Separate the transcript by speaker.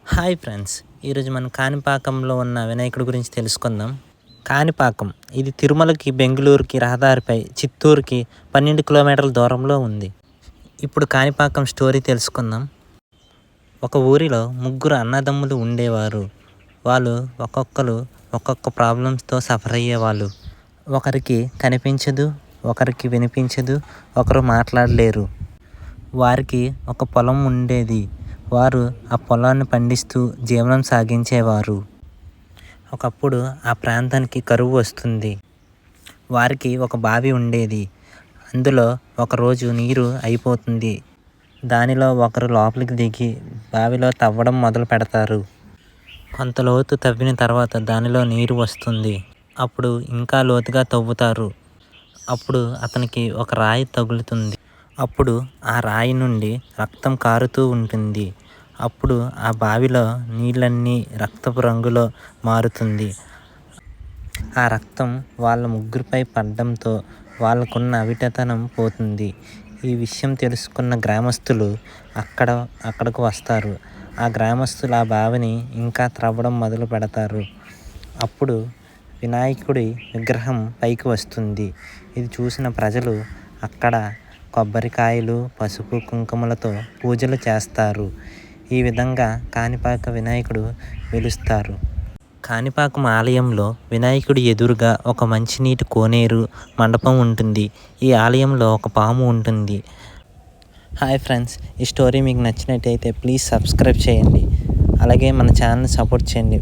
Speaker 1: Hi friends, ఈరోజు మనం కాణిపాకంలో ఉన్న వినాయకుడి గురించి తెలుసుకుందాం. కాణిపాకం ఇది తిరుమలకి, బెంగళూరుకి రహదారిపై చిత్తూరుకి 12 కిలోమీటర్ల దూరంలో ఉంది. ఇప్పుడు కాణిపాకం స్టోరీ తెలుసుకుందాం. ఒక ఊరిలో ముగ్గురు అన్నదమ్ములు ఉండేవారు. వాళ్ళు ఒక్కొక్క ప్రాబ్లమ్స్తో సఫర్ అయ్యేవాళ్ళు. ఒకరికి కనిపించదు, ఒకరికి వినిపించదు, ఒకరు మాట్లాడలేరు. వారికి ఒక పొలం ఉండేది. వారు ఆ పొలాన్ని పండిస్తూ జీవనం సాగించేవారు. ఒకప్పుడు ఆ ప్రాంతానికి కరువు వస్తుంది. వారికి ఒక బావి ఉండేది. అందులో ఒకరోజు నీరు అయిపోతుంది. దానిలో ఒకరు లోపలికి దిగి బావిలో తవ్వడం మొదలు పెడతారు. కొంత లోతు తవ్విన తర్వాత దానిలో నీరు వస్తుంది. అప్పుడు ఇంకా లోతుగా తవ్వుతారు. అప్పుడు అతనికి ఒక రాయి తగులుతుంది. అప్పుడు ఆ రాయి నుండి రక్తం కారుతూ ఉంటుంది. అప్పుడు ఆ బావిలో నీళ్ళన్నీ రక్తపు రంగులో మారుతుంది. ఆ రక్తం వాళ్ళ ముగ్గురిపై పడడంతో వాళ్ళకున్న అవిటతనం పోతుంది. ఈ విషయం తెలుసుకున్న గ్రామస్తులు అక్కడకు వస్తారు. ఆ గ్రామస్తులు ఆ బావిని ఇంకా త్రవ్వడం మొదలు పెడతారు. అప్పుడు వినాయకుడి విగ్రహం పైకి వస్తుంది. ఇది చూసిన ప్రజలు అక్కడ కొబ్బరికాయలు, పసుపు, కుంకుమలతో పూజలు చేస్తారు. ఈ విధంగా కాణిపాక వినాయకుడు వెలుస్తారు. కాణిపాకం ఆలయంలో వినాయకుడి ఎదురుగా ఒక మంచినీటి కోనేరు మండపం ఉంటుంది. ఈ ఆలయంలో ఒక పాము ఉంటుంది. హాయ్ ఫ్రెండ్స్, ఈ స్టోరీ మీకు నచ్చినట్టయితే ప్లీజ్ సబ్స్క్రైబ్ చేయండి. అలాగే మన ఛానల్ని సపోర్ట్ చేయండి.